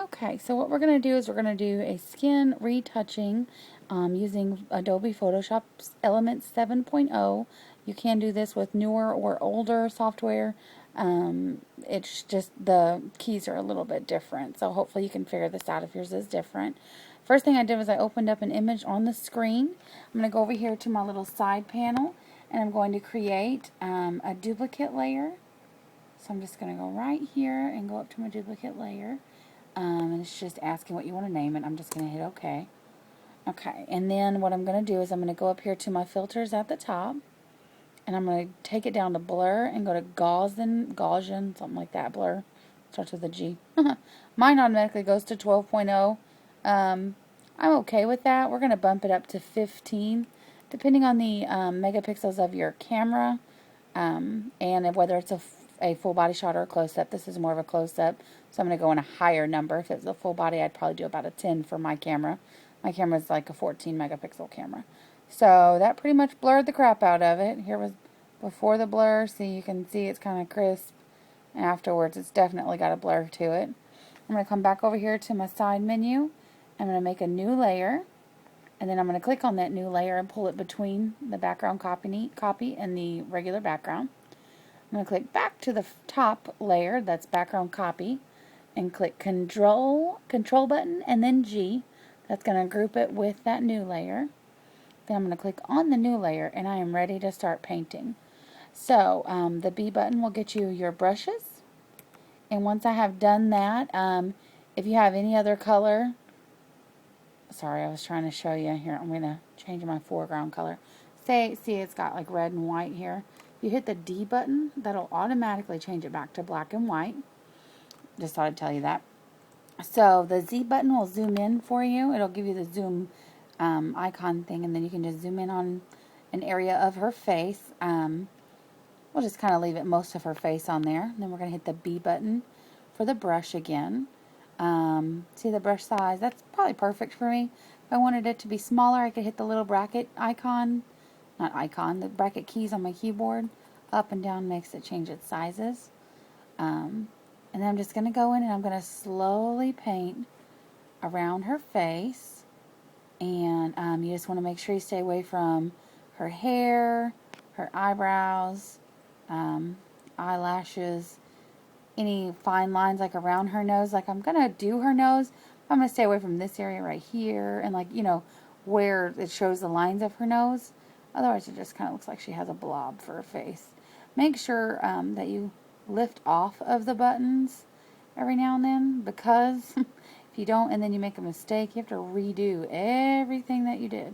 Okay, so what we're going to do is we're going to do a skin retouching using Adobe Photoshop Elements 7.0. You can do this with newer or older software. It's just the keys are a little bit different, so hopefully you can figure this out if yours is different. First thing I did was I opened up an image on the screen. I'm going to go over here to my little side panel, and I'm going to create a duplicate layer. So I'm just going to go right here and go up to my duplicate layer. And it's just asking what you want to name it. I'm just going to hit OK. Okay, and then what I'm going to do is I'm going to go up here to my filters at the top, and I'm going to take it down to blur and go to Gaussian, something like that, blur. Starts with a G. Mine automatically goes to 12.0. I'm okay with that. We're going to bump it up to 15, depending on the megapixels of your camera, and whether it's a full body shot or a close-up. This is more of a close-up, so I'm going to go in a higher number. If it was a full body, I'd probably do about a 10 for my camera. My camera is like a 14 megapixel camera. So that pretty much blurred the crap out of it. Here was before the blur. See, you can see it's kind of crisp. And afterwards, it's definitely got a blur to it. I'm going to come back over here to my side menu. I'm going to make a new layer. And then I'm going to click on that new layer and pull it between the background copy and the regular background. I'm going to click back to the top layer, that's background copy, and click control button and then G. That's going to group it with that new layer. Then I'm going to click on the new layer, and I am ready to start painting. So the B button will get you your brushes. And once I have done that, if you have any other color, sorry, I was trying to show you here. I'm going to change my foreground color. See, it's got like red and white here. If you hit the D button, that'll automatically change it back to black and white. Just thought I'd tell you that. So the Z button will zoom in for you. It'll give you the zoom icon thing, and then you can just zoom in on an area of her face. We'll just kind of leave it most of her face on there. And then we're going to hit the B button for the brush again. See the brush size? That's probably perfect for me. If I wanted it to be smaller, I could hit the little bracket icon. Not icon, the bracket keys on my keyboard. Up and down makes it change its sizes. And then I'm just going to go in and I'm going to slowly paint around her face. And you just want to make sure you stay away from her hair, her eyebrows, eyelashes, any fine lines like around her nose. Like I'm going to do her nose. I'm going to stay away from this area right here and like, you know, where it shows the lines of her nose. Otherwise it just kind of looks like she has a blob for her face. Make sure that you lift off of the buttons every now and then, because if you don't and then you make a mistake, you have to redo everything that you did.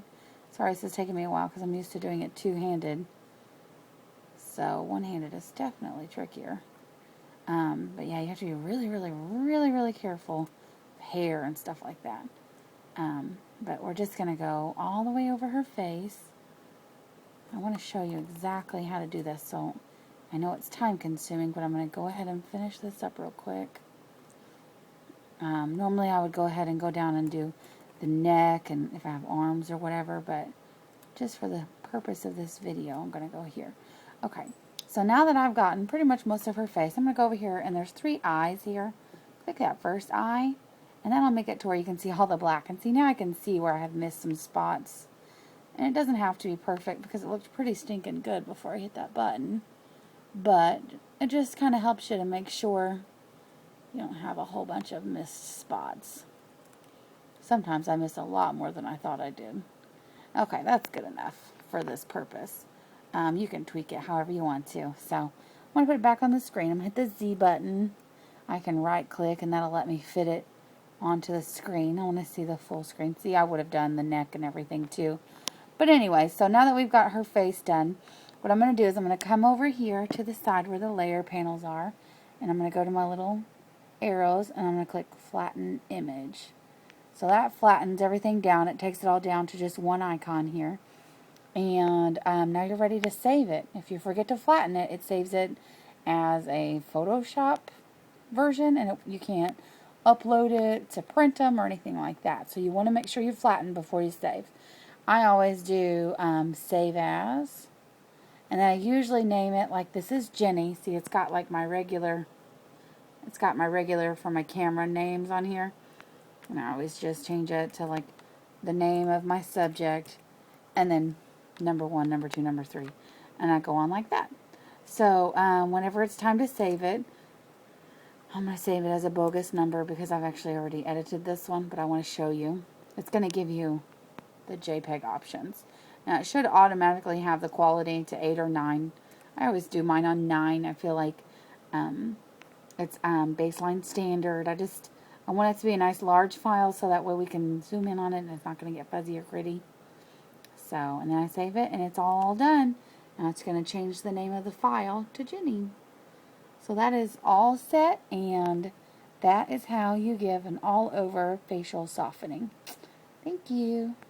Sorry, this is taking me a while because I'm used to doing it two-handed. So one-handed is definitely trickier. But yeah, you have to be really, really, really, really careful with hair and stuff like that. But we're just going to go all the way over her face. I want to show you exactly how to do this, so I know it's time consuming, but I'm going to go ahead and finish this up real quick. Normally I would go ahead and go down and do the neck and if I have arms or whatever, but just for the purpose of this video, I'm going to go here. Okay, so now that I've gotten pretty much most of her face, I'm going to go over here and there's 3 eyes here. Click that first eye, and that'll make it to where you can see all the black. And see, now I can see where I have missed some spots. And it doesn't have to be perfect because it looked pretty stinking good before I hit that button. But it just kind of helps you to make sure you don't have a whole bunch of missed spots. Sometimes I miss a lot more than I thought I did. Okay, that's good enough for this purpose. You can tweak it however you want to. So I'm going to put it back on the screen. I'm going to hit the Z button. I can right click and that'll let me fit it onto the screen. I want to see the full screen. See, I would have done the neck and everything too. But anyway, so now that we've got her face done, what I'm going to do is I'm going to come over here to the side where the layer panels are, and I'm going to go to my little arrows, and I'm going to click Flatten Image. So that flattens everything down. It takes it all down to just one icon here. And now you're ready to save it. If you forget to flatten it, it saves it as a Photoshop version, and you can't upload it to print them or anything like that. So you want to make sure you flatten before you save. I always do save as, and then I usually name it like this is Jenny. See, it's got like my regular It's got my regular for my camera names on here. And I always just change it to like the name of my subject and then number 1, number 2, number 3. And I go on like that. So whenever it's time to save it, I'm going to save it as a bogus number because I've actually already edited this one, but I want to show you. It's going to give you the JPEG options. Now it should automatically have the quality to 8 or 9. I always do mine on 9. I feel like it's baseline standard. I want it to be a nice large file so that way we can zoom in on it and it's not going to get fuzzy or gritty. So, and then I save it and it's all done. Now it's going to change the name of the file to Jenny. So that is all set, and that is how you give an all-over facial softening. Thank you.